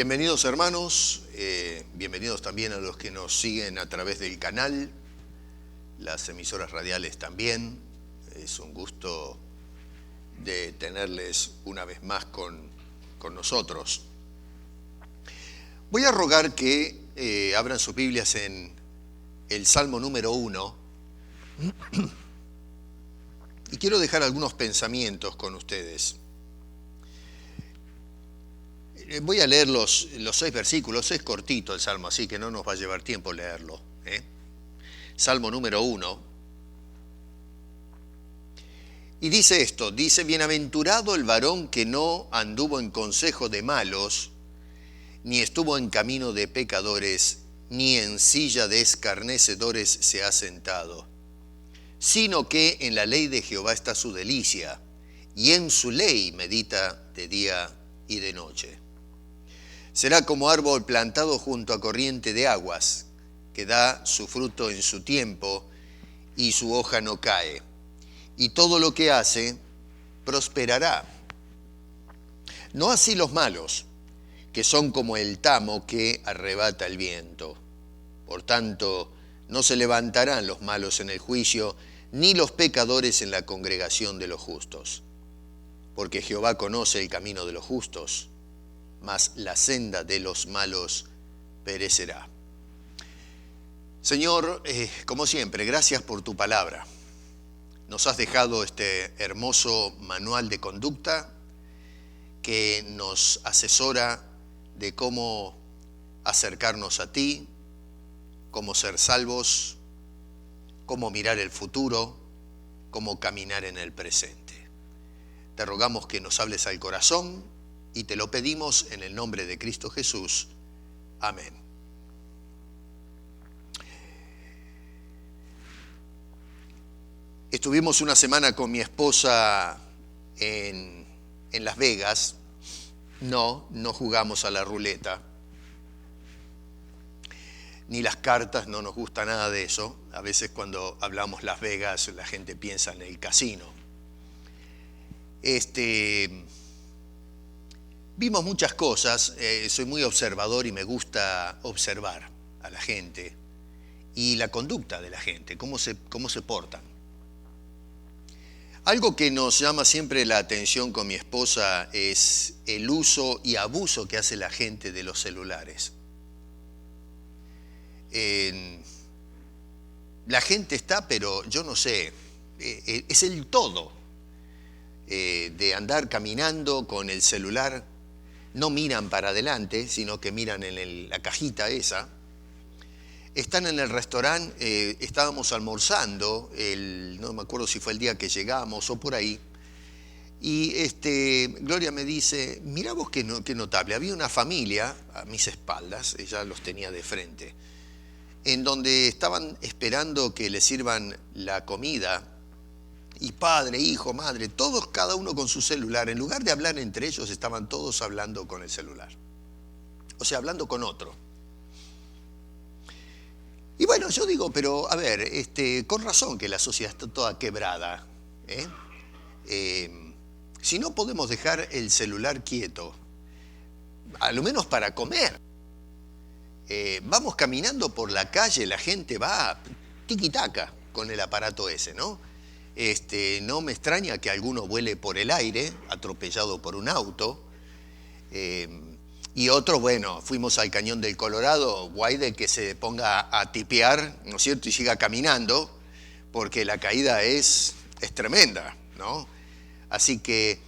Bienvenidos hermanos, bienvenidos también a los que nos siguen a través del canal, las emisoras radiales también. Es un gusto de tenerles una vez más con nosotros. Voy a rogar que abran sus Biblias en el Salmo número 1 y quiero dejar algunos pensamientos con ustedes. Voy a leer los 6 versículos, es cortito el Salmo, así que no nos va a llevar tiempo leerlo. Salmo número 1. Y dice esto, dice: bienaventurado el varón que no anduvo en consejo de malos, ni estuvo en camino de pecadores, ni en silla de escarnecedores se ha sentado, sino que en la ley de Jehová está su delicia, y en su ley medita de día y de noche. Será como árbol plantado junto a corriente de aguas, que da su fruto en su tiempo, y su hoja no cae, y todo lo que hace prosperará. No así los malos, que son como el tamo que arrebata el viento. Por tanto, no se levantarán los malos en el juicio, ni los pecadores en la congregación de los justos. Porque Jehová conoce el camino de los justos, mas la senda de los malos perecerá. Señor, como siempre, gracias por tu palabra. Nos has dejado este hermoso manual de conducta que nos asesora de cómo acercarnos a ti, cómo ser salvos, cómo mirar el futuro, cómo caminar en el presente. Te rogamos que nos hables al corazón y te lo pedimos en el nombre de Cristo Jesús. Amén. Estuvimos una semana con mi esposa en Las Vegas. No jugamos a la ruleta, ni las cartas, no nos gusta nada de eso. A veces cuando hablamos Las Vegas, la gente piensa en el casino. Vimos muchas cosas, soy muy observador y me gusta observar a la gente y la conducta de la gente, cómo se portan. Algo que nos llama siempre la atención con mi esposa es el uso y abuso que hace la gente de los celulares. La gente está, pero yo no sé, es el todo de andar caminando con el celular. No miran para adelante, sino que miran en la cajita esa. Están en el restaurante, estábamos almorzando, no me acuerdo si fue el día que llegamos o por ahí, y Gloria me dice: mirá vos qué notable, había una familia a mis espaldas, ella los tenía de frente, en donde estaban esperando que les sirvan la comida, y padre, hijo, madre, todos, cada uno con su celular. En lugar de hablar entre ellos, estaban todos hablando con el celular. O sea, hablando con otro. Y bueno, yo digo, pero a ver, con razón que la sociedad está toda quebrada. Si no podemos dejar el celular quieto, a lo menos para comer. Vamos caminando por la calle, la gente va tiquitaca con el aparato ese, ¿no? No me extraña que alguno vuele por el aire, atropellado por un auto, y otro, bueno, fuimos al Cañón del Colorado, guay de que se ponga a tipear, ¿no es cierto?, y siga caminando, porque la caída es tremenda, ¿no? Así que,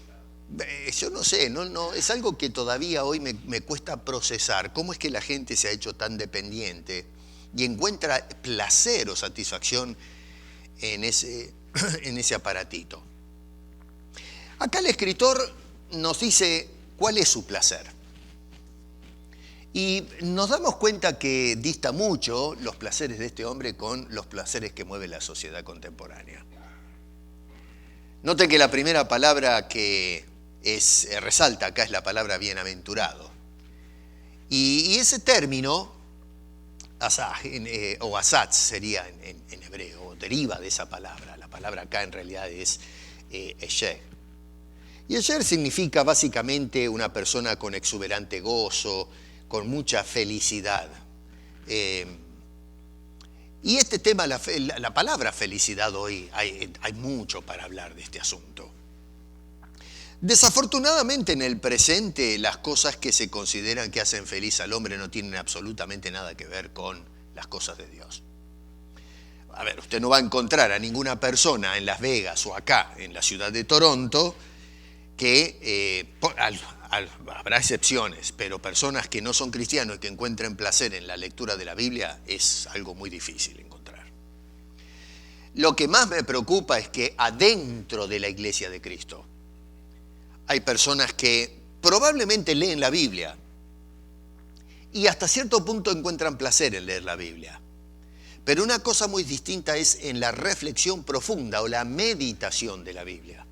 yo no sé, no, es algo que todavía hoy me cuesta procesar. ¿Cómo es que la gente se ha hecho tan dependiente y encuentra placer o satisfacción en ese aparatito? Acá el escritor nos dice cuál es su placer. Y nos damos cuenta que dista mucho los placeres de este hombre con los placeres que mueve la sociedad contemporánea. Noten que la primera palabra que resalta acá es la palabra bienaventurado. Y ese término, asaj, o asatz sería en hebreo, deriva de esa palabra. La palabra acá en realidad es esher. Y esher significa básicamente una persona con exuberante gozo, con mucha felicidad. Y este tema, la palabra felicidad hoy, hay mucho para hablar de este asunto. Desafortunadamente en el presente las cosas que se consideran que hacen feliz al hombre no tienen absolutamente nada que ver con las cosas de Dios. A ver, usted no va a encontrar a ninguna persona en Las Vegas o acá, en la ciudad de Toronto, que, habrá excepciones, pero personas que no son cristianos y que encuentren placer en la lectura de la Biblia es algo muy difícil encontrar. Lo que más me preocupa es que adentro de la iglesia de Cristo hay personas que probablemente leen la Biblia y hasta cierto punto encuentran placer en leer la Biblia. Pero una cosa muy distinta es en la reflexión profunda o la meditación de la Biblia.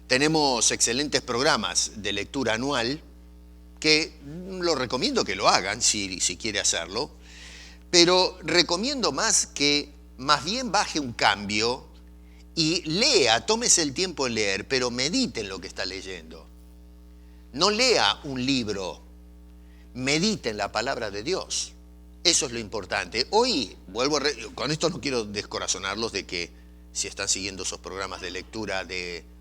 Tenemos excelentes programas de lectura anual que lo recomiendo que lo hagan si quiere hacerlo, pero recomiendo más que más bien baje un cambio y lea, tómese el tiempo en leer, pero medite en lo que está leyendo. No lea un libro, medite en la palabra de Dios. Eso es lo importante. Hoy, con esto no quiero descorazonarlos de que si están siguiendo esos programas de lectura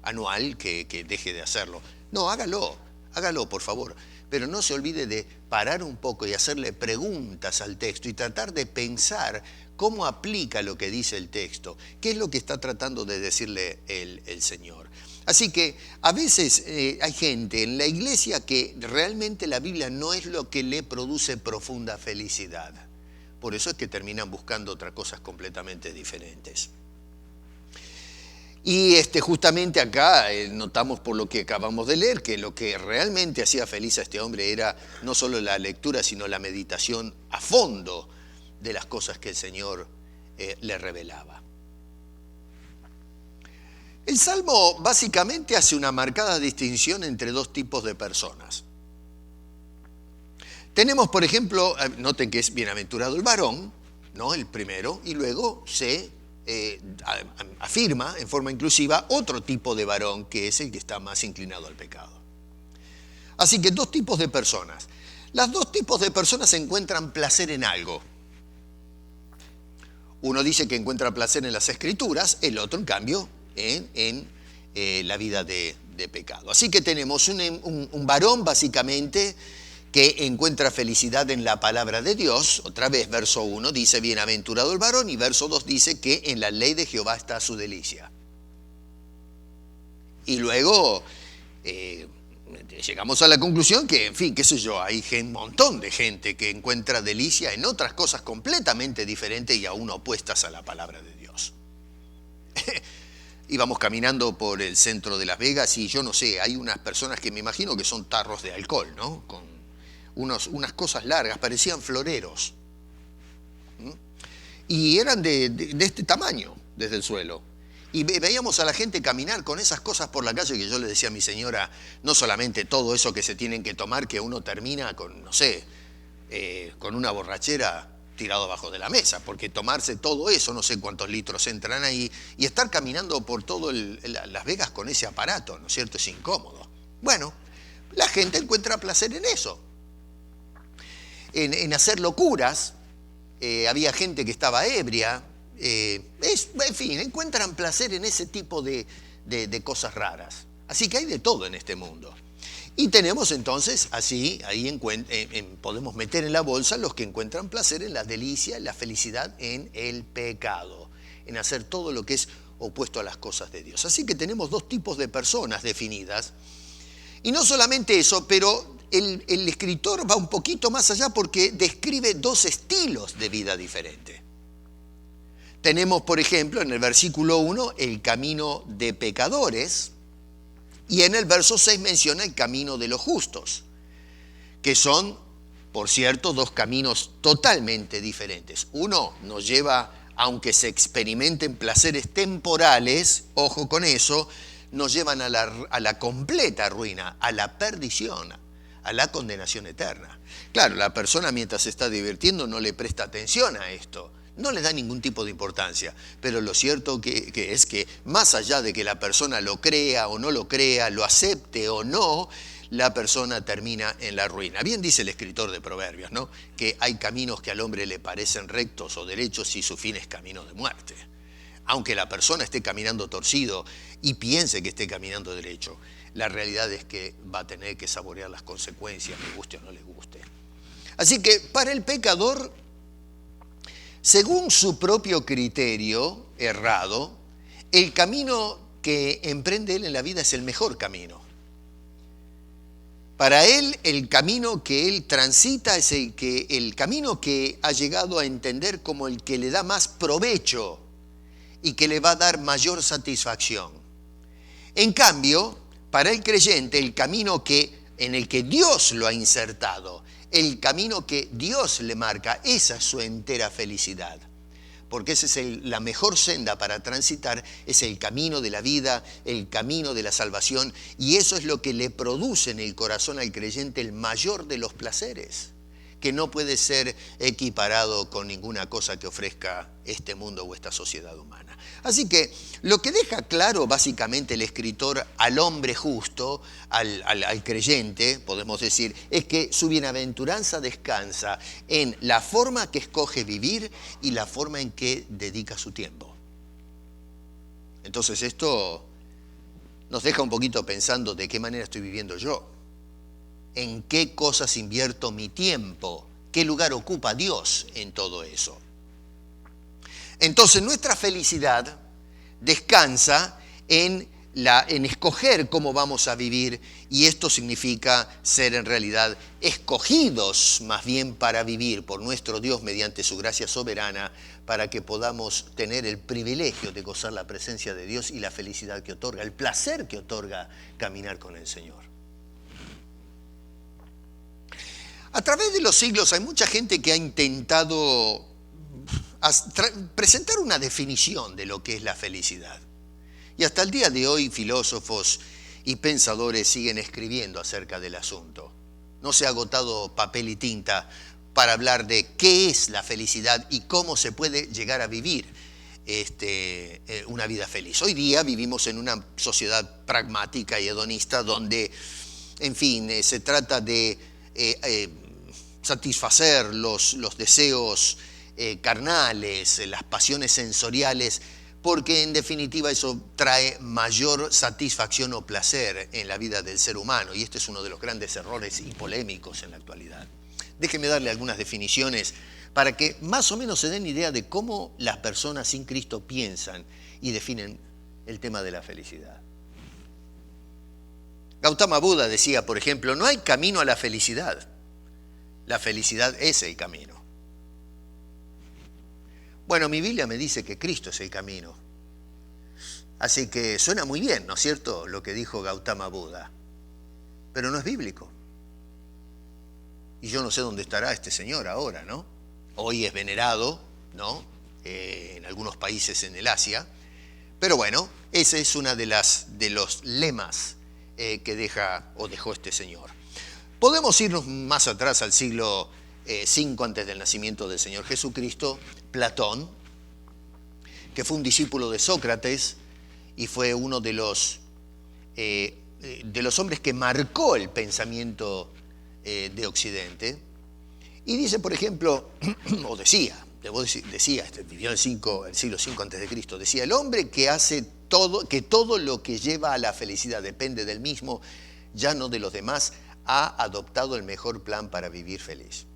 anual, que deje de hacerlo. No, hágalo, por favor. Pero no se olvide de parar un poco y hacerle preguntas al texto y tratar de pensar cómo aplica lo que dice el texto, qué es lo que está tratando de decirle el Señor. Así que a veces hay gente en la iglesia que realmente la Biblia no es lo que le produce profunda felicidad. Por eso es que terminan buscando otras cosas completamente diferentes. Y justamente acá notamos por lo que acabamos de leer que lo que realmente hacía feliz a este hombre era no solo la lectura, sino la meditación a fondo de las cosas que el Señor le revelaba. El Salmo básicamente hace una marcada distinción entre dos tipos de personas. Tenemos, por ejemplo, noten que es bienaventurado el varón, ¿no? El primero, y luego se afirma en forma inclusiva otro tipo de varón que es el que está más inclinado al pecado. Así que dos tipos de personas. Las dos tipos de personas encuentran placer en algo. Uno dice que encuentra placer en las Escrituras, el otro, en cambio, en la vida de pecado. Así que tenemos un varón, básicamente, que encuentra felicidad en la palabra de Dios. Otra vez, verso 1 dice, bienaventurado el varón, y verso 2 dice que en la ley de Jehová está su delicia. Y luego llegamos a la conclusión que, en fin, qué sé yo, hay un montón de gente que encuentra delicia en otras cosas completamente diferentes y aún opuestas a la palabra de Dios. Íbamos caminando por el centro de Las Vegas y yo no sé, hay unas personas que me imagino que son tarros de alcohol, ¿no? Con unas cosas largas, parecían floreros. Y eran de este tamaño desde el suelo. Y veíamos a la gente caminar con esas cosas por la calle que yo le decía a mi señora, no solamente todo eso que se tienen que tomar, que uno termina con, no sé, con una borrachera tirado abajo de la mesa, porque tomarse todo eso, no sé cuántos litros entran ahí, y estar caminando por todo Las Vegas con ese aparato, ¿no es cierto? Es incómodo. Bueno, la gente encuentra placer en eso. En hacer locuras, había gente que estaba ebria, en fin, encuentran placer en ese tipo de cosas raras. Así que hay de todo en este mundo. Y tenemos entonces, así, ahí podemos meter en la bolsa los que encuentran placer en la delicia, en la felicidad, en el pecado, en hacer todo lo que es opuesto a las cosas de Dios. Así que tenemos dos tipos de personas definidas. Y no solamente eso, pero el escritor va un poquito más allá porque describe dos estilos de vida diferentes. Tenemos, por ejemplo, en el versículo 1, el camino de pecadores, y en el verso 6 menciona el camino de los justos, que son, por cierto, dos caminos totalmente diferentes. Uno nos lleva, aunque se experimenten placeres temporales, ojo con eso, nos llevan a la completa ruina, a la perdición, a la condenación eterna. Claro, la persona mientras se está divirtiendo no le presta atención a esto, no le da ningún tipo de importancia, pero lo cierto que es que más allá de que la persona lo crea o no lo crea, lo acepte o no, la persona termina en la ruina. Bien dice el escritor de Proverbios, ¿no?, que hay caminos que al hombre le parecen rectos o derechos y su fin es camino de muerte. Aunque la persona esté caminando torcido y piense que esté caminando derecho, la realidad es que va a tener que saborear las consecuencias, le guste o no le guste. Así que para el pecador, según su propio criterio errado, el camino que emprende él en la vida es el mejor camino. Para él, el camino que él transita es el camino que ha llegado a entender como el que le da más provecho y que le va a dar mayor satisfacción. En cambio, para el creyente, el camino en el que Dios lo ha insertado, el camino que Dios le marca, esa es su entera felicidad. Porque esa es la mejor senda para transitar, es el camino de la vida, el camino de la salvación, y eso es lo que le produce en el corazón al creyente el mayor de los placeres, que no puede ser equiparado con ninguna cosa que ofrezca este mundo o esta sociedad humana. Así que lo que deja claro básicamente el escritor al hombre justo, al creyente, podemos decir, es que su bienaventuranza descansa en la forma que escoge vivir y la forma en que dedica su tiempo. Entonces esto nos deja un poquito pensando de qué manera estoy viviendo yo. ¿En qué cosas invierto mi tiempo? ¿Qué lugar ocupa Dios en todo eso? Entonces nuestra felicidad descansa en escoger cómo vamos a vivir, y esto significa ser en realidad escogidos más bien para vivir por nuestro Dios mediante su gracia soberana, para que podamos tener el privilegio de gozar la presencia de Dios y la felicidad que otorga, el placer que otorga caminar con el Señor. A través de los siglos hay mucha gente que ha intentado presentar una definición de lo que es la felicidad. Y hasta el día de hoy filósofos y pensadores siguen escribiendo acerca del asunto. No se ha agotado papel y tinta para hablar de qué es la felicidad y cómo se puede llegar a vivir una vida feliz. Hoy día vivimos en una sociedad pragmática y hedonista donde, en fin, se trata de satisfacer los deseos carnales, las pasiones sensoriales, porque en definitiva eso trae mayor satisfacción o placer en la vida del ser humano, y este es uno de los grandes errores y polémicos en la actualidad. Déjeme darle algunas definiciones para que más o menos se den idea de cómo las personas sin Cristo piensan y definen el tema de la felicidad. Gautama Buda decía, por ejemplo, no hay camino a la felicidad es el camino. Bueno, mi Biblia me dice que Cristo es el camino. Así que suena muy bien, ¿no es cierto?, lo que dijo Gautama Buda. Pero no es bíblico. Y yo no sé dónde estará este señor ahora, ¿no? Hoy es venerado, ¿no?, en algunos países en el Asia. Pero bueno, ese es una de los lemas que dejó este señor. Podemos irnos más atrás al siglo V antes del nacimiento del Señor Jesucristo. Platón, que fue un discípulo de Sócrates y fue uno de los hombres que marcó el pensamiento de Occidente. Y dice, por ejemplo, o decía, vivió en el siglo V antes de Cristo, decía, el hombre que todo lo que lleva a la felicidad depende del mismo, ya no de los demás, ha adoptado el mejor plan para vivir feliz.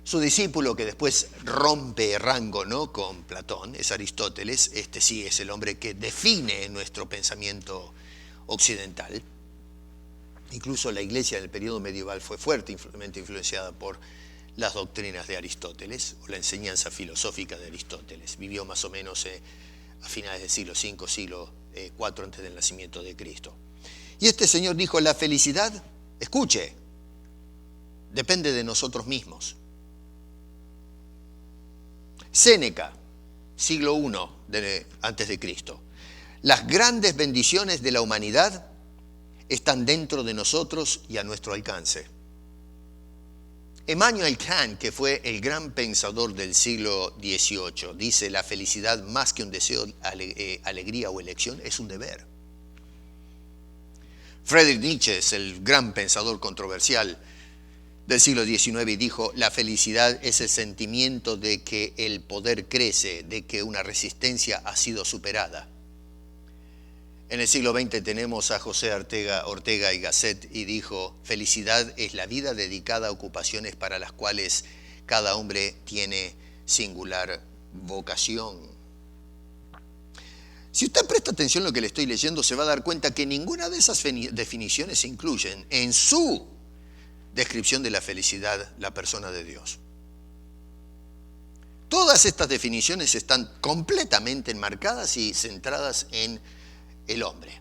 Su discípulo, que después rompe rango, ¿no?, con Platón, es Aristóteles. Este sí es el hombre que define nuestro pensamiento occidental. Incluso la iglesia en el periodo medieval fue fuertemente influenciada por las doctrinas de Aristóteles, o la enseñanza filosófica de Aristóteles. Vivió más o menos a finales del siglo V, siglo IV antes del nacimiento de Cristo. Y este señor dijo, la felicidad, escuche, depende de nosotros mismos. Séneca, siglo I antes de Cristo. Las grandes bendiciones de la humanidad están dentro de nosotros y a nuestro alcance. Immanuel Kant, que fue el gran pensador del siglo XVIII, dice, la felicidad más que un deseo, alegría o elección es un deber. Friedrich Nietzsche es el gran pensador controversial del siglo XIX y dijo: la felicidad es el sentimiento de que el poder crece, de que una resistencia ha sido superada. En el siglo XX tenemos a José Ortega y Gasset y dijo: felicidad es la vida dedicada a ocupaciones para las cuales cada hombre tiene singular vocación. Si usted presta atención a lo que le estoy leyendo, se va a dar cuenta que ninguna de esas definiciones incluyen en su descripción de la felicidad la persona de Dios. Todas estas definiciones están completamente enmarcadas y centradas en el hombre.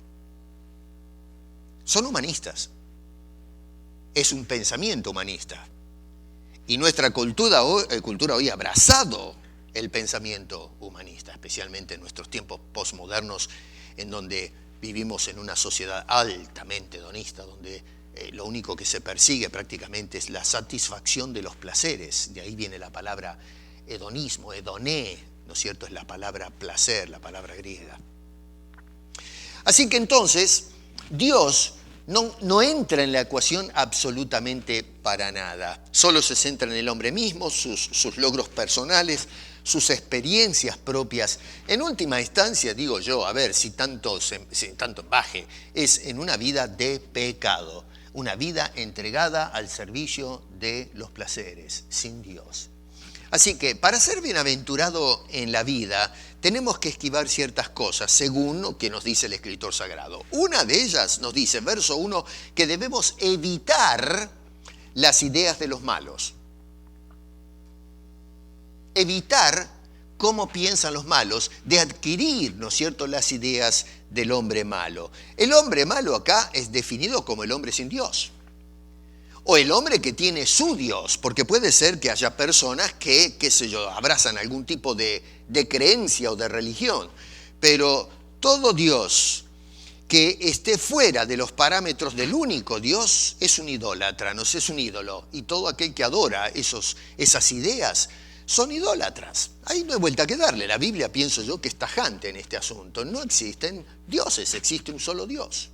Son humanistas. Es un pensamiento humanista. Y nuestra cultura hoy ha abrazado el pensamiento humanista, especialmente en nuestros tiempos posmodernos, en donde vivimos en una sociedad altamente hedonista, donde lo único que se persigue prácticamente es la satisfacción de los placeres. De ahí viene la palabra hedonismo, hedoné, ¿no es cierto? Es la palabra placer, la palabra griega. Así que entonces, Dios no entra en la ecuación absolutamente para nada. Solo se centra en el hombre mismo, sus logros personales, sus experiencias propias. En última instancia, digo yo, a ver, si tanto baje, es en una vida de pecado, una vida entregada al servicio de los placeres, sin Dios. Así que para ser bienaventurado en la vida tenemos que esquivar ciertas cosas según lo que nos dice el escritor sagrado. Una de ellas nos dice, verso 1, que debemos evitar las ideas de los malos. Evitar cómo piensan los malos, de adquirir, ¿no es cierto?, las ideas del hombre malo. El hombre malo acá es definido como el hombre sin Dios. O el hombre que tiene su Dios, porque puede ser que haya personas que, qué sé yo, abrazan algún tipo de creencia o de religión. Pero todo Dios que esté fuera de los parámetros del único Dios es un idólatra, no es un ídolo. Y todo aquel que adora esas ideas son idólatras. Ahí no hay vuelta que darle. La Biblia, pienso yo, que es tajante en este asunto. No existen dioses, existe un solo Dios.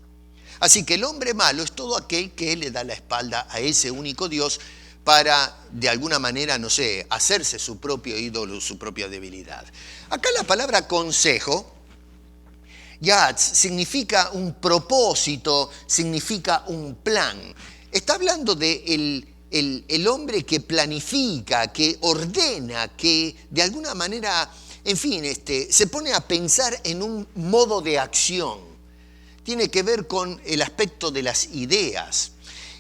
Así que el hombre malo es todo aquel que le da la espalda a ese único Dios para, de alguna manera, no sé, hacerse su propio ídolo, su propia debilidad. Acá la palabra consejo, yatz, significa un propósito, significa un plan. Está hablando de el hombre que planifica, que ordena, que de alguna manera, en fin, se pone a pensar en un modo de acción. Tiene que ver con el aspecto de las ideas.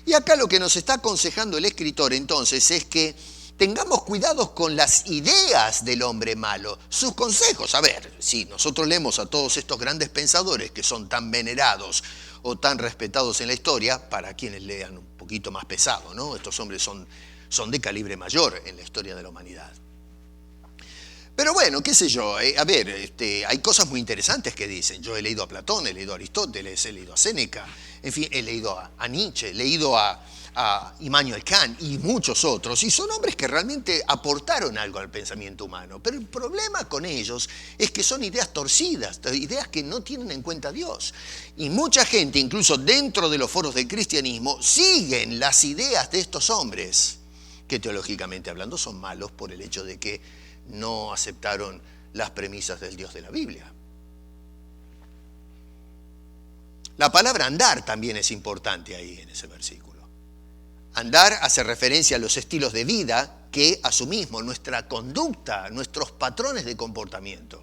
Y acá lo que nos está aconsejando el escritor entonces es que tengamos cuidados con las ideas del hombre malo, sus consejos. A ver, si nosotros leemos a todos estos grandes pensadores que son tan venerados o tan respetados en la historia, para quienes lean un poquito más pesado, ¿no? Estos hombres son de calibre mayor en la historia de la humanidad. Pero bueno, qué sé yo, a ver, hay cosas muy interesantes que dicen. Yo he leído a Platón, he leído a Aristóteles, he leído a Séneca, en fin, he leído a Nietzsche, he leído a Immanuel Kant y muchos otros, y son hombres que realmente aportaron algo al pensamiento humano. Pero el problema con ellos es que son ideas torcidas, ideas que no tienen en cuenta a Dios. Y mucha gente, incluso dentro de los foros del cristianismo, siguen las ideas de estos hombres, que teológicamente hablando son malos por el hecho de que no aceptaron las premisas del Dios de la Biblia. La palabra andar también es importante ahí en ese versículo. Andar hace referencia a los estilos de vida que asumimos, nuestra conducta, nuestros patrones de comportamiento.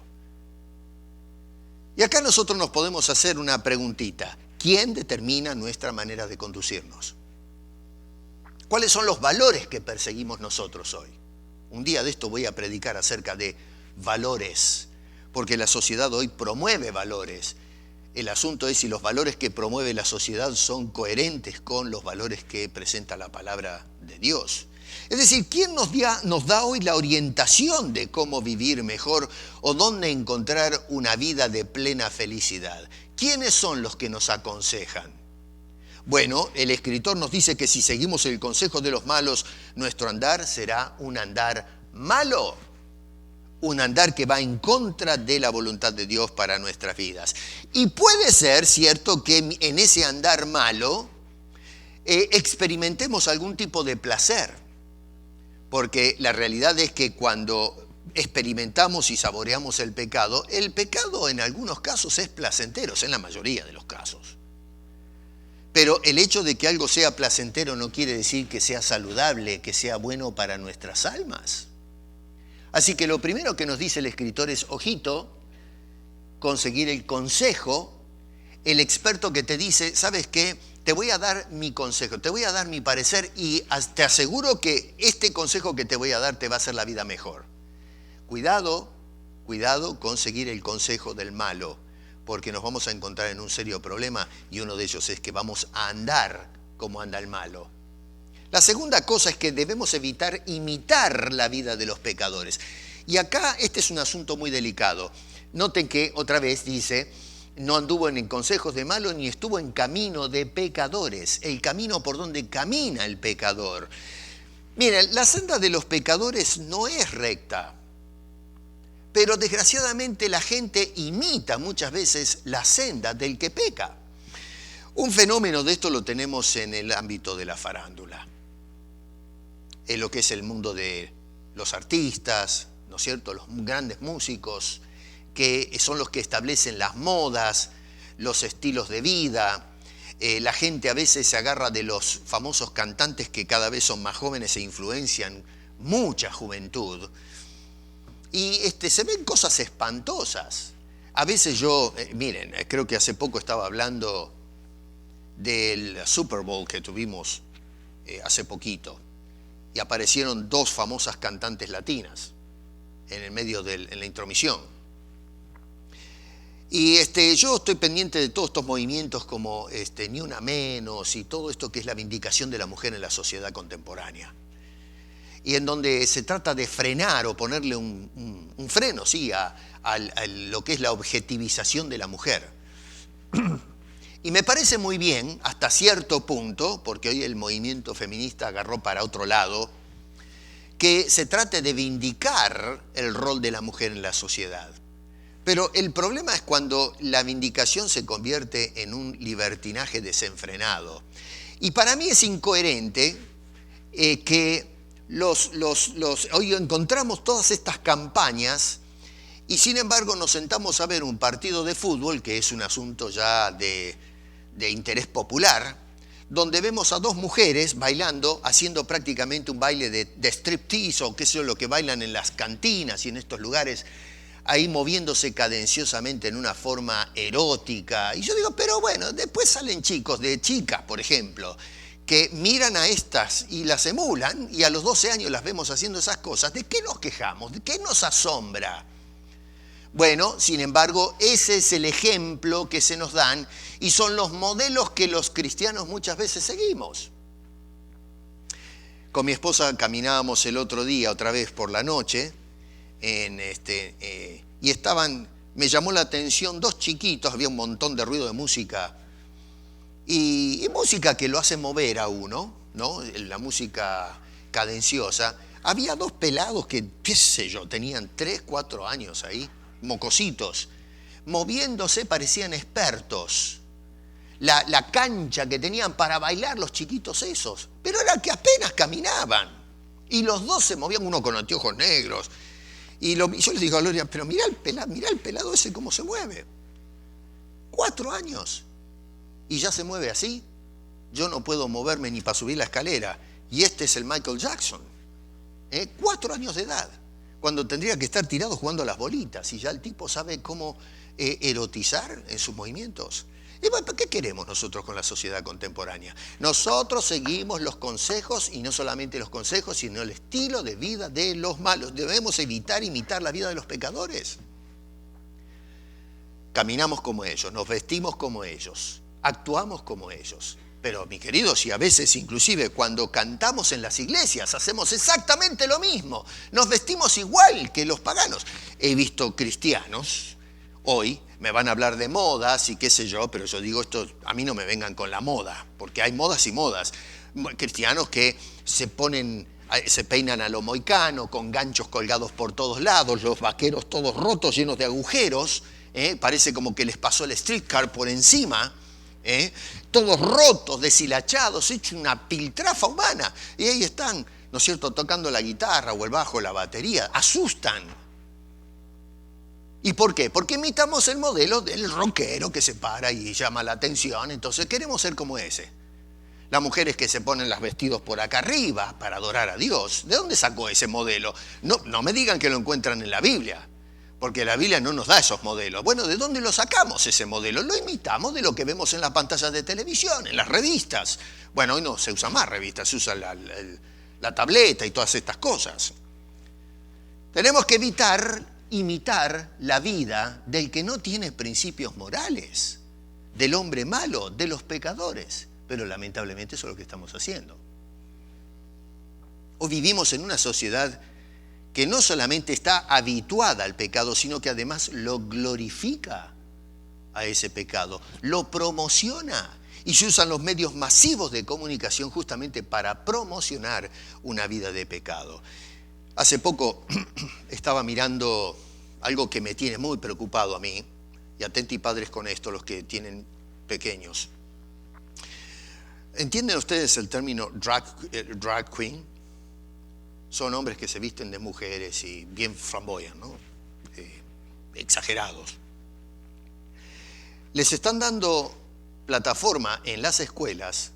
Y acá nosotros nos podemos hacer una preguntita. ¿Quién determina nuestra manera de conducirnos? ¿Cuáles son los valores que perseguimos nosotros hoy? Un día de esto voy a predicar acerca de valores, porque la sociedad hoy promueve valores. El asunto es si los valores que promueve la sociedad son coherentes con los valores que presenta la palabra de Dios. Es decir, ¿quién nos da hoy la orientación de cómo vivir mejor o dónde encontrar una vida de plena felicidad? ¿Quiénes son los que nos aconsejan? Bueno, el escritor nos dice que si seguimos el consejo de los malos, nuestro andar será un andar malo. un andar que va en contra de la voluntad de Dios para nuestras vidas. Y puede ser cierto que en ese andar malo experimentemos algún tipo de placer, porque la realidad es que cuando experimentamos y saboreamos el pecado en algunos casos es placentero, en la mayoría de los casos. Pero el hecho de que algo sea placentero no quiere decir que sea saludable, que sea bueno para nuestras almas. Así que lo primero que nos dice el escritor es, ojito, conseguir el consejo, el experto que te dice, ¿sabes qué? Te voy a dar mi consejo, te voy a dar mi parecer y te aseguro que este consejo que te voy a dar te va a hacer la vida mejor. Cuidado con seguir el consejo del malo, porque nos vamos a encontrar en un serio problema y uno de ellos es que vamos a andar como anda el malo. La segunda cosa es que debemos evitar imitar la vida de los pecadores. Y acá este es un asunto muy delicado. Noten que otra vez dice, no anduvo en consejos de malos ni estuvo en camino de pecadores, el camino por donde camina el pecador. Miren, la senda de los pecadores no es recta, pero desgraciadamente la gente imita muchas veces la senda del que peca. Un fenómeno de esto lo tenemos en el ámbito de la farándula, en lo que es el mundo de los artistas, ¿no es cierto?, los grandes músicos, que son los que establecen las modas, los estilos de vida. La gente a veces se agarra de los famosos cantantes que cada vez son más jóvenes e influencian mucha juventud. Y se ven cosas espantosas. A veces miren, creo que hace poco estaba hablando del Super Bowl que tuvimos hace poquito. Y aparecieron dos famosas cantantes latinas en el medio en la intromisión. Y yo estoy pendiente de todos estos movimientos como Ni Una Menos y todo esto que es la vindicación de la mujer en la sociedad contemporánea. Y en donde se trata de frenar o ponerle un freno, sí, a lo que es la objetivización de la mujer. Y me parece muy bien, hasta cierto punto, porque hoy el movimiento feminista agarró para otro lado, que se trate de vindicar el rol de la mujer en la sociedad. Pero el problema es cuando la vindicación se convierte en un libertinaje desenfrenado. Y para mí es incoherente que hoy encontramos todas estas campañas y sin embargo nos sentamos a ver un partido de fútbol, que es un asunto ya de interés popular, donde vemos a dos mujeres bailando, haciendo prácticamente un baile de striptease o qué sé yo, lo que bailan en las cantinas y en estos lugares, ahí moviéndose cadenciosamente en una forma erótica. Y yo digo, pero bueno, después salen chicos de chicas, por ejemplo, que miran a estas y las emulan y a los 12 años las vemos haciendo esas cosas. ¿De qué nos quejamos? ¿De qué nos asombra? Bueno, sin embargo, ese es el ejemplo que se nos dan y son los modelos que los cristianos muchas veces seguimos. Con mi esposa caminábamos el otro día, otra vez por la noche, y me llamó la atención dos chiquitos, había un montón de ruido de música, y música que lo hace mover a uno, ¿no? La música cadenciosa. Había dos pelados que, qué sé yo, tenían 3, 4 años ahí, mocositos, moviéndose, parecían expertos. La cancha que tenían para bailar los chiquitos esos, pero era que apenas caminaban. Y los dos se movían, uno con anteojos negros. Y yo les digo a Gloria, pero mirá el pelado ese cómo se mueve. 4 años. Y ya se mueve así. Yo no puedo moverme ni para subir la escalera. Y este es el Michael Jackson. 4 años de edad. Cuando tendría que estar tirado jugando a las bolitas. Y ya el tipo sabe cómo erotizar en sus movimientos. Y bueno, ¿qué queremos nosotros con la sociedad contemporánea? Nosotros seguimos los consejos, y no solamente los consejos, sino el estilo de vida de los malos. Debemos evitar imitar la vida de los pecadores. Caminamos como ellos, nos vestimos como ellos, actuamos como ellos. Pero, mis queridos, y a veces inclusive cuando cantamos en las iglesias, hacemos exactamente lo mismo. Nos vestimos igual que los paganos. He visto cristianos hoy, me van a hablar de modas y qué sé yo, pero yo digo esto, a mí no me vengan con la moda, porque hay modas y modas. Cristianos que se ponen se peinan a lo moicano, con ganchos colgados por todos lados, los vaqueros todos rotos, llenos de agujeros, parece como que les pasó el streetcar por encima, todos rotos, deshilachados, hecho una piltrafa humana. Y ahí están, ¿no es cierto?, tocando la guitarra o el bajo o la batería. Asustan. ¿Y por qué? Porque imitamos el modelo del rockero que se para y llama la atención, entonces queremos ser como ese. Las mujeres que se ponen los vestidos por acá arriba para adorar a Dios. ¿De dónde sacó ese modelo? No me digan que lo encuentran en la Biblia, porque la Biblia no nos da esos modelos. Bueno, ¿de dónde lo sacamos ese modelo? Lo imitamos de lo que vemos en las pantallas de televisión, en las revistas. Bueno, hoy no se usa más revistas, se usa la tableta y todas estas cosas. Tenemos que imitar la vida del que no tiene principios morales, del hombre malo, de los pecadores. Pero lamentablemente eso es lo que estamos haciendo. Hoy vivimos en una sociedad que no solamente está habituada al pecado, sino que además lo glorifica a ese pecado, lo promociona. Y se usan los medios masivos de comunicación justamente para promocionar una vida de pecado. Hace poco estaba mirando algo que me tiene muy preocupado a mí, y atenti padres con esto, los que tienen pequeños. ¿Entienden ustedes el término drag queen? Son hombres que se visten de mujeres y bien flamboyant, ¿no? Exagerados. Les están dando plataforma en las escuelas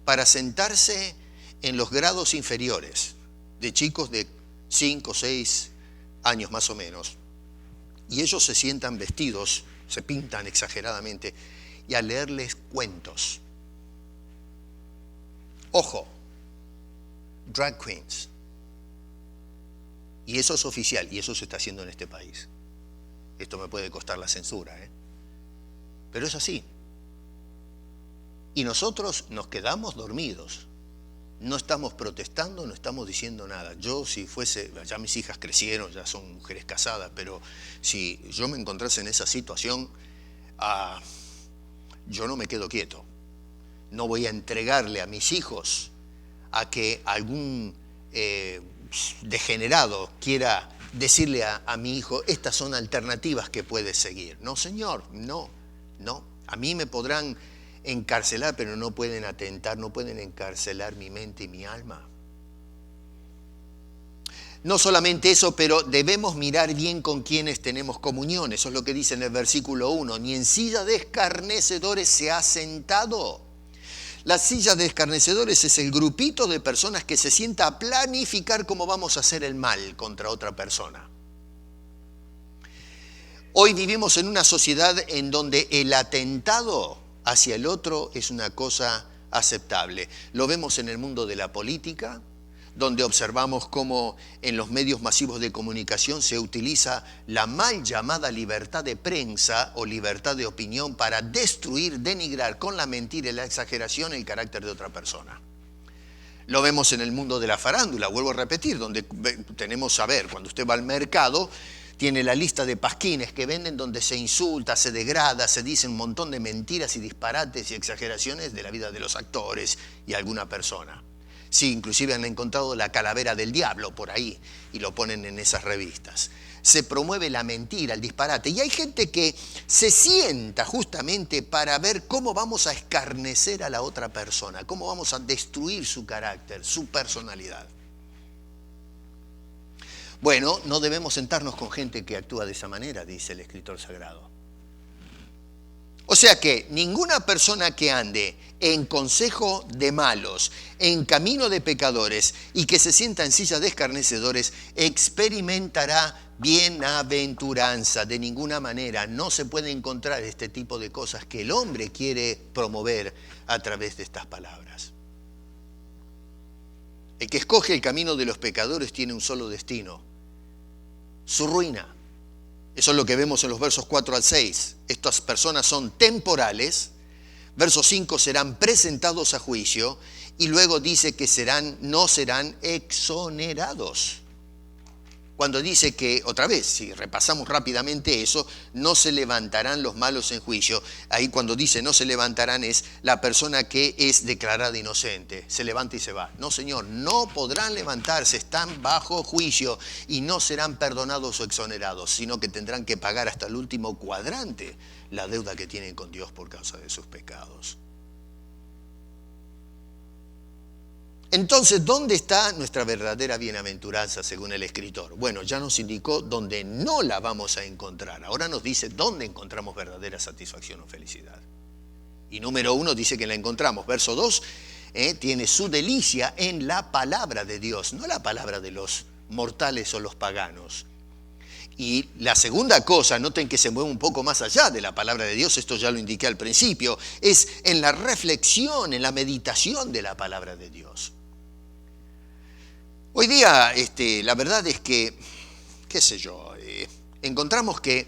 para sentarse en los grados inferiores de chicos de 5 o 6 años más o menos. Y ellos se sientan vestidos, se pintan exageradamente, y a leerles cuentos. Ojo, drag queens. Y eso es oficial, y eso se está haciendo en este país. Esto me puede costar la censura, pero es así. Y nosotros nos quedamos dormidos. No estamos protestando, no estamos diciendo nada. Yo, si fuese, ya mis hijas crecieron, ya son mujeres casadas, pero si yo me encontrase en esa situación, yo no me quedo quieto. No voy a entregarle a mis hijos a que algún degenerado quiera decirle a mi hijo, estas son alternativas que puedes seguir. No, señor, no. A mí me podrán encarcelar, pero no pueden atentar, no pueden encarcelar mi mente y mi alma. No solamente eso, pero debemos mirar bien con quienes tenemos comunión. Eso es lo que dice en el versículo 1. Ni en silla de escarnecedores se ha sentado. La silla de escarnecedores es el grupito de personas que se sienta a planificar cómo vamos a hacer el mal contra otra persona. Hoy vivimos en una sociedad en donde el atentado hacia el otro es una cosa aceptable. Lo vemos en el mundo de la política, donde observamos cómo en los medios masivos de comunicación se utiliza la mal llamada libertad de prensa o libertad de opinión para destruir, denigrar con la mentira y la exageración el carácter de otra persona. Lo vemos en el mundo de la farándula, vuelvo a repetir, donde tenemos, cuando usted va al mercado, tiene la lista de pasquines que venden donde se insulta, se degrada, se dicen un montón de mentiras y disparates y exageraciones de la vida de los actores y alguna persona. Sí, inclusive han encontrado la calavera del diablo por ahí y lo ponen en esas revistas. Se promueve la mentira, el disparate. Y hay gente que se sienta justamente para ver cómo vamos a escarnecer a la otra persona, cómo vamos a destruir su carácter, su personalidad. Bueno, no debemos sentarnos con gente que actúa de esa manera, dice el escritor sagrado. O sea que ninguna persona que ande en consejo de malos, en camino de pecadores y que se sienta en silla de escarnecedores experimentará bienaventuranza. De ninguna manera no se puede encontrar este tipo de cosas que el hombre quiere promover a través de estas palabras. El que escoge el camino de los pecadores tiene un solo destino: su ruina. Eso es lo que vemos en los versos 4 al 6. Estas personas son temporales. Verso 5, serán presentados a juicio. Y luego dice que no serán exonerados. cuando dice que, otra vez, si repasamos rápidamente eso, no se levantarán los malos en juicio. Ahí cuando dice no se levantarán es la persona que es declarada inocente. Se levanta y se va. No, Señor, no podrán levantarse, están bajo juicio y no serán perdonados o exonerados, sino que tendrán que pagar hasta el último cuadrante la deuda que tienen con Dios por causa de sus pecados. Entonces, ¿dónde está nuestra verdadera bienaventuranza según el escritor? Bueno, ya nos indicó dónde no la vamos a encontrar. Ahora nos dice dónde encontramos verdadera satisfacción o felicidad. Y número 1 dice que la encontramos. Verso 2, tiene su delicia en la palabra de Dios, no la palabra de los mortales o los paganos. Y la segunda cosa, noten que se mueve un poco más allá de la palabra de Dios, esto ya lo indiqué al principio, es en la reflexión, en la meditación de la palabra de Dios. Hoy día, la verdad es que, qué sé yo, encontramos que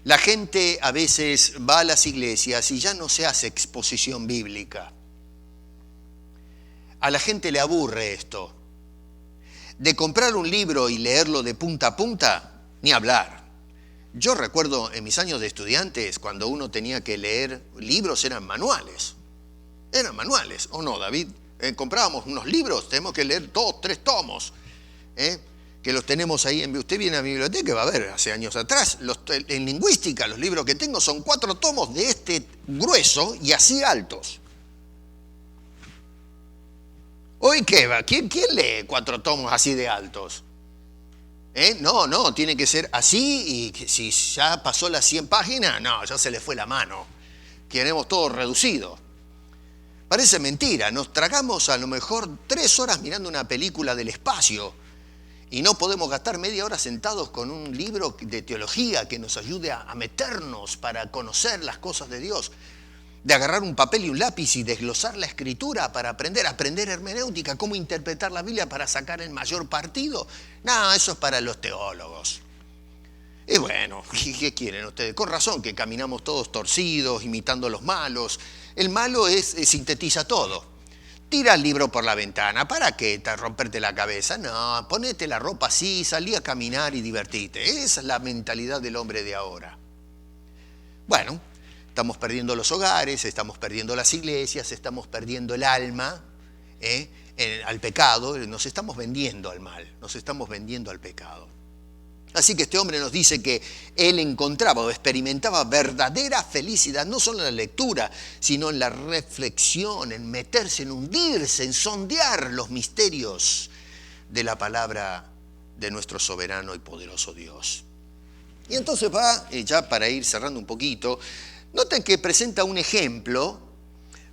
la gente a veces va a las iglesias y ya no se hace exposición bíblica. A la gente le aburre esto. De comprar un libro y leerlo de punta a punta, ni hablar. Yo recuerdo en mis años de estudiantes, cuando uno tenía que leer libros, eran manuales. Eran manuales, ¿o no, David? Comprábamos unos libros, tenemos que leer 2, 3 tomos, que los tenemos ahí. Usted viene a mi biblioteca y va a ver, hace años atrás, en lingüística, los libros que tengo son 4 tomos de este grueso y así altos. ¿Hoy qué va? ¿Quién lee 4 tomos así de altos? No, tiene que ser así, y si ya pasó las 100 páginas, no, ya se le fue la mano. Queremos todo reducido. Parece mentira, nos tragamos a lo mejor 3 horas mirando una película del espacio y no podemos gastar media hora sentados con un libro de teología que nos ayude a meternos para conocer las cosas de Dios. De agarrar un papel y un lápiz y desglosar la escritura para aprender hermenéutica, cómo interpretar la Biblia para sacar el mayor partido. No, eso es para los teólogos. Y bueno, ¿qué quieren ustedes? Con razón que caminamos todos torcidos, imitando a los malos. El malo sintetiza todo. Tira el libro por la ventana. ¿Para qué? ¿Romperte la cabeza? No, ponete la ropa así, salí a caminar y divertite. Esa es la mentalidad del hombre de ahora. Bueno, estamos perdiendo los hogares, estamos perdiendo las iglesias, estamos perdiendo el alma al pecado, nos estamos vendiendo al mal, nos estamos vendiendo al pecado. Así que este hombre nos dice que él encontraba o experimentaba verdadera felicidad, no solo en la lectura, sino en la reflexión, en meterse, en hundirse, en sondear los misterios de la palabra de nuestro soberano y poderoso Dios. Y entonces va, ya para ir cerrando un poquito, noten que presenta un ejemplo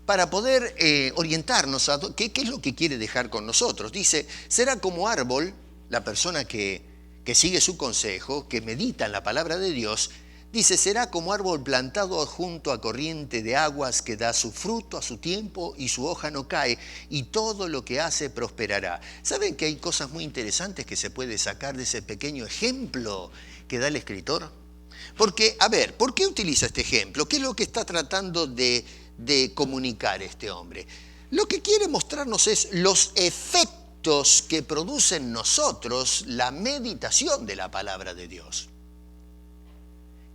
para poder orientarnos a qué es lo que quiere dejar con nosotros. Dice, será como árbol, la persona que sigue su consejo, que medita en la palabra de Dios, dice, será como árbol plantado junto a corriente de aguas que da su fruto a su tiempo y su hoja no cae y todo lo que hace prosperará. ¿Saben que hay cosas muy interesantes que se puede sacar de ese pequeño ejemplo que da el escritor? Porque, a ver, ¿por qué utiliza este ejemplo? ¿Qué es lo que está tratando de comunicar este hombre? Lo que quiere mostrarnos es los efectos que produce en nosotros la meditación de la palabra de Dios.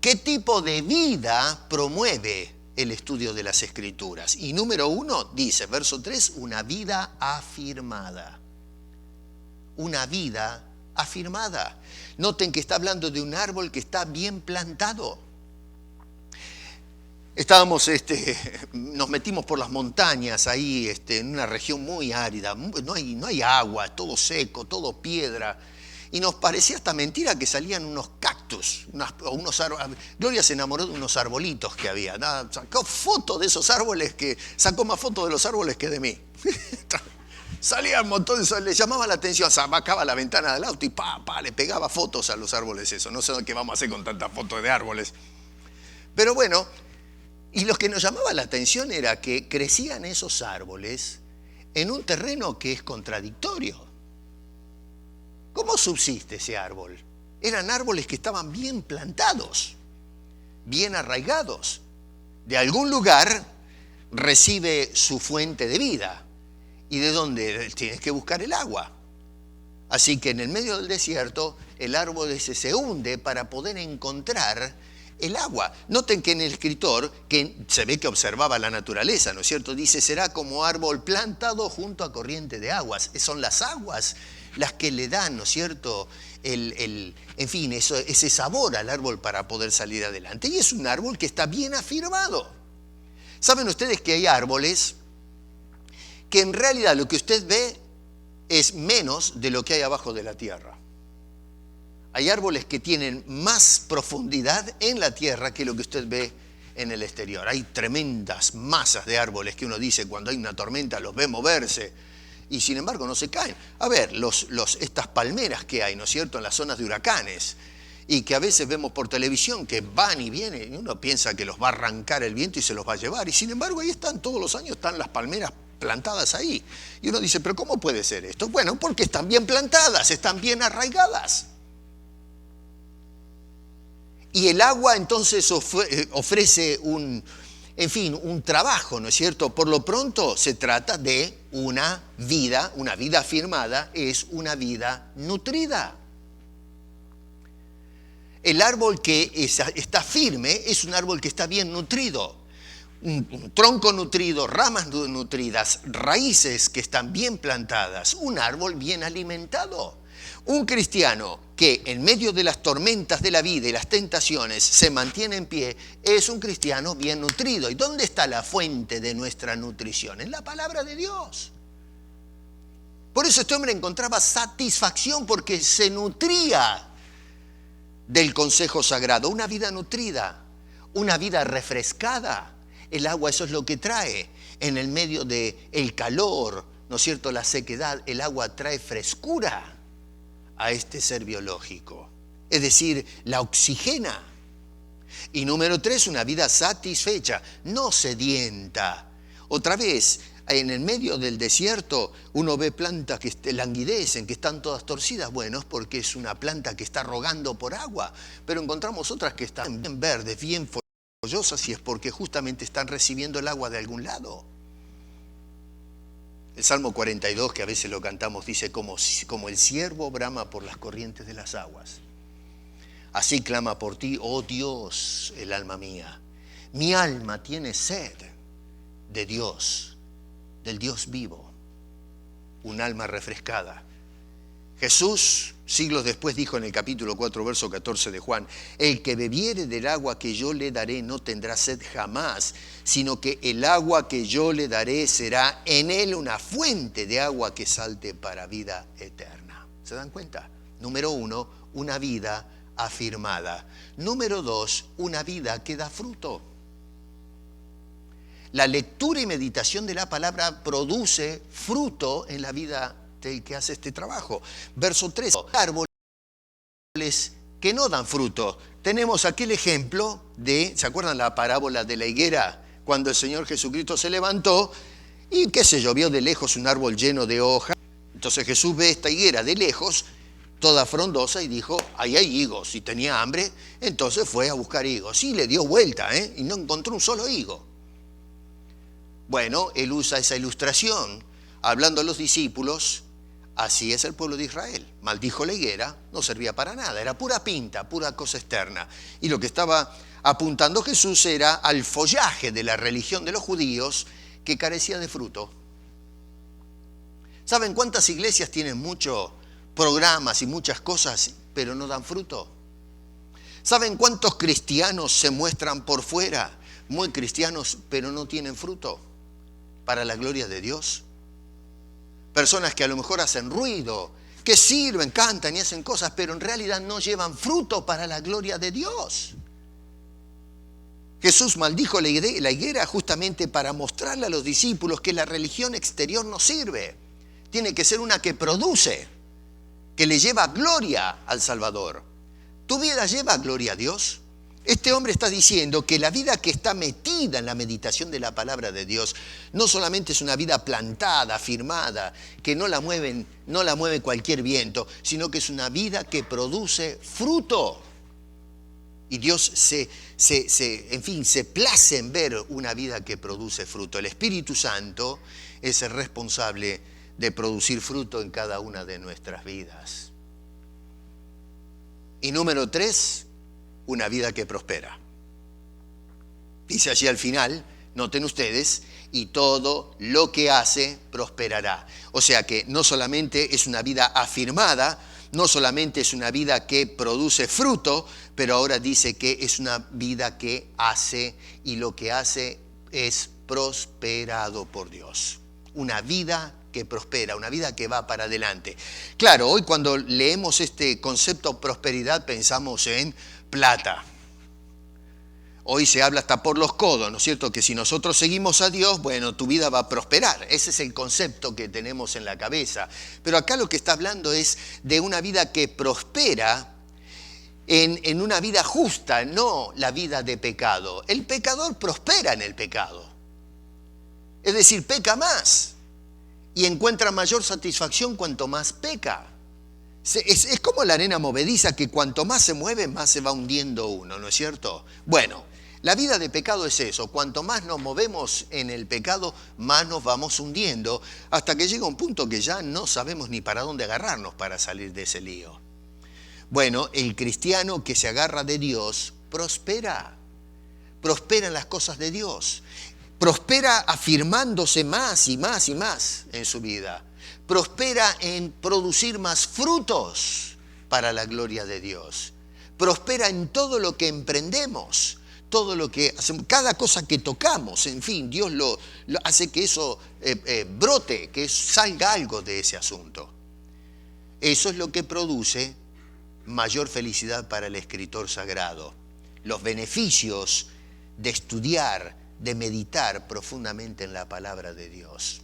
¿Qué tipo de vida promueve el estudio de las Escrituras? Y número 1, dice, verso 3, una vida afirmada. Una vida afirmada. Noten que está hablando de un árbol que está bien plantado. Estábamos, nos metimos por las montañas ahí, en una región muy árida, no hay agua, todo seco, todo piedra. Y nos parecía hasta mentira que salían unos cactus, unos árboles. Gloria se enamoró de unos arbolitos que había. Sacó fotos de esos árboles, sacó más fotos de los árboles que de mí. Salía un montón, le llamaba la atención, sacaba la ventana del auto y le pegaba fotos a los árboles eso. No sé qué vamos a hacer con tantas fotos de árboles. Pero bueno, y lo que nos llamaba la atención era que crecían esos árboles en un terreno que es contradictorio. ¿Cómo subsiste ese árbol? Eran árboles que estaban bien plantados, bien arraigados. De algún lugar recibe su fuente de vida. ¿Y de dónde? Tienes que buscar el agua. Así que en el medio del desierto el árbol ese se hunde para poder encontrar el agua. Noten que en el escritor, que se ve que observaba la naturaleza, ¿no es cierto? Dice, será como árbol plantado junto a corriente de aguas. Son las aguas las que le dan, ¿no es cierto?, en fin, ese sabor al árbol para poder salir adelante. Y es un árbol que está bien afirmado. ¿Saben ustedes que hay árboles que en realidad lo que usted ve es menos de lo que hay abajo de la tierra? Hay árboles que tienen más profundidad en la tierra que lo que usted ve en el exterior. Hay tremendas masas de árboles que uno dice cuando hay una tormenta los ve moverse y sin embargo no se caen. A ver, estas palmeras que hay, ¿no es cierto?, en las zonas de huracanes y que a veces vemos por televisión que van y vienen y uno piensa que los va a arrancar el viento y se los va a llevar y sin embargo ahí están todos los años, están las palmeras plantadas ahí. Y uno dice, ¿pero cómo puede ser esto? Bueno, porque están bien plantadas, están bien arraigadas. Y el agua entonces ofrece un trabajo, ¿no es cierto? Por lo pronto se trata de una vida afirmada, es una vida nutrida. El árbol que está firme es un árbol que está bien nutrido. Un tronco nutrido, ramas nutridas, raíces que están bien plantadas, un árbol bien alimentado. Un cristiano que en medio de las tormentas de la vida y las tentaciones se mantiene en pie es un cristiano bien nutrido. ¿Y dónde está la fuente de nuestra nutrición? En la palabra de Dios. Por eso este hombre encontraba satisfacción porque se nutría del consejo sagrado. Una vida nutrida, una vida refrescada. El agua eso es lo que trae en el medio del calor, ¿no es cierto?, la sequedad. El agua trae frescura a este ser biológico, es decir, la oxigena. Y número 3, una vida satisfecha, no sedienta. Otra vez, en el medio del desierto uno ve plantas que languidecen, que están todas torcidas. Bueno, es porque es una planta que está rogando por agua, pero encontramos otras que están bien verdes, bien follosas y es porque justamente están recibiendo el agua de algún lado. El Salmo 42, que a veces lo cantamos, dice como el ciervo brama por las corrientes de las aguas. Así clama por ti, oh Dios, el alma mía. Mi alma tiene sed de Dios, del Dios vivo, un alma refrescada. Jesús, siglos después, dijo en el capítulo 4, verso 14 de Juan, el que bebiere del agua que yo le daré no tendrá sed jamás, sino que el agua que yo le daré será en él una fuente de agua que salte para vida eterna. ¿Se dan cuenta? Número 1, una vida afirmada. Número 2, una vida que da fruto. La lectura y meditación de la palabra produce fruto en la vida del que hace este trabajo. Verso 3, árboles que no dan fruto. Tenemos aquel ejemplo ¿se acuerdan la parábola de la higuera? Cuando el Señor Jesucristo se levantó y vio de lejos un árbol lleno de hojas. Entonces Jesús ve esta higuera de lejos, toda frondosa, y dijo, ahí hay higos. Y tenía hambre, entonces fue a buscar higos. Y le dio vuelta, y no encontró un solo higo. Bueno, él usa esa ilustración, hablando a los discípulos. Así es el pueblo de Israel. Maldijo la higuera, no servía para nada, era pura pinta, pura cosa externa. Y lo que estaba apuntando Jesús era al follaje de la religión de los judíos que carecía de fruto. ¿Saben cuántas iglesias tienen muchos programas y muchas cosas, pero no dan fruto? ¿Saben cuántos cristianos se muestran por fuera, muy cristianos, pero no tienen fruto para la gloria de Dios? Personas que a lo mejor hacen ruido, que sirven, cantan y hacen cosas, pero en realidad no llevan fruto para la gloria de Dios. Jesús maldijo la higuera justamente para mostrarle a los discípulos que la religión exterior no sirve. Tiene que ser una que produce, que le lleva gloria al Salvador. ¿Tu vida lleva gloria a Dios? Este hombre está diciendo que la vida que está metida en la meditación de la palabra de Dios no solamente es una vida plantada, firmada, que no la mueve cualquier viento, sino que es una vida que produce fruto. Y Dios se place en ver una vida que produce fruto. El Espíritu Santo es el responsable de producir fruto en cada una de nuestras vidas. Y número 3, una vida que prospera. Dice allí al final, noten ustedes, y todo lo que hace prosperará. O sea que no solamente es una vida afirmada, no solamente es una vida que produce fruto, pero ahora dice que es una vida que hace, y lo que hace es prosperado por Dios. Una vida que prospera, una vida que va para adelante. Claro, hoy cuando leemos este concepto prosperidad pensamos en plata. Hoy se habla hasta por los codos, ¿no es cierto? Que si nosotros seguimos a Dios, bueno, tu vida va a prosperar. Ese es el concepto que tenemos en la cabeza. Pero acá lo que está hablando es de una vida que prospera en una vida justa, no la vida de pecado. El pecador prospera en el pecado. Es decir, peca más y encuentra mayor satisfacción cuanto más peca. Es como la arena movediza, que cuanto más se mueve, más se va hundiendo uno, ¿no es cierto? Bueno, la vida de pecado es eso. Cuanto más nos movemos en el pecado, más nos vamos hundiendo, hasta que llega un punto que ya no sabemos ni para dónde agarrarnos para salir de ese lío. Bueno, el cristiano que se agarra de Dios prospera. Prospera en las cosas de Dios. Prospera afirmándose más y más y más en su vida. Prospera en producir más frutos para la gloria de Dios. Prospera en todo lo que emprendemos, todo lo que hacemos, cada cosa que tocamos. En fin, Dios lo hace que eso brote, que salga algo de ese asunto. Eso es lo que produce mayor felicidad para el escritor sagrado. Los beneficios de estudiar, de meditar profundamente en la palabra de Dios.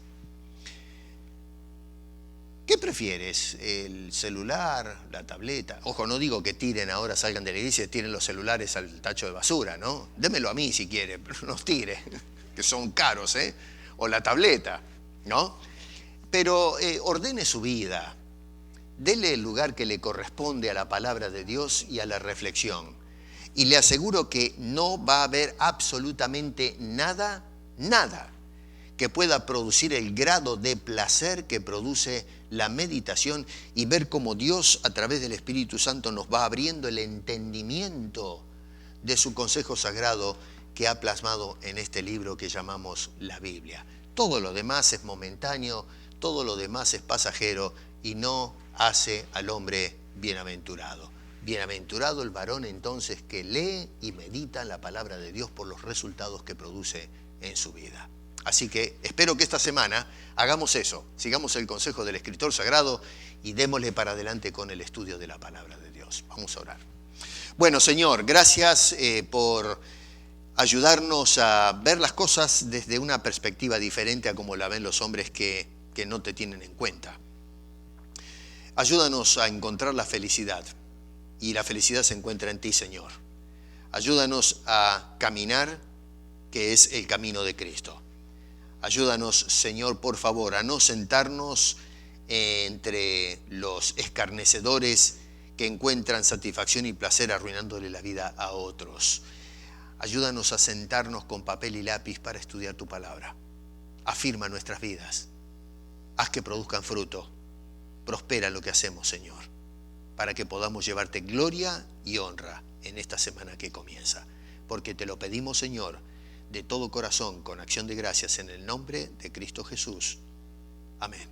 ¿Qué prefieres? ¿El celular, la tableta? Ojo, no digo que tiren ahora, salgan de la iglesia y tiren los celulares al tacho de basura, ¿no? Démelo a mí si quiere, pero no los tire, que son caros, ¿eh? O la tableta, ¿no? Pero ordene su vida. Dele el lugar que le corresponde a la palabra de Dios y a la reflexión. Y le aseguro que no va a haber absolutamente nada que pueda producir el grado de placer que produce la meditación y ver cómo Dios a través del Espíritu Santo nos va abriendo el entendimiento de su consejo sagrado que ha plasmado en este libro que llamamos la Biblia. Todo lo demás es momentáneo, todo lo demás es pasajero y no hace al hombre bienaventurado. Bienaventurado el varón entonces que lee y medita en la palabra de Dios por los resultados que produce en su vida. Así que espero que esta semana hagamos eso, sigamos el consejo del escritor sagrado y démosle para adelante con el estudio de la palabra de Dios. Vamos a orar. Bueno, Señor, gracias por ayudarnos a ver las cosas desde una perspectiva diferente a como la ven los hombres que no te tienen en cuenta. Ayúdanos a encontrar la felicidad, y la felicidad se encuentra en ti, Señor. Ayúdanos a caminar, que es el camino de Cristo. Ayúdanos, Señor, por favor, a no sentarnos entre los escarnecedores que encuentran satisfacción y placer arruinándole la vida a otros. Ayúdanos a sentarnos con papel y lápiz para estudiar tu palabra. Afirma nuestras vidas. Haz que produzcan fruto. Prospera lo que hacemos, Señor, para que podamos llevarte gloria y honra en esta semana que comienza. Porque te lo pedimos, Señor, de todo corazón, con acción de gracias, en el nombre de Cristo Jesús. Amén.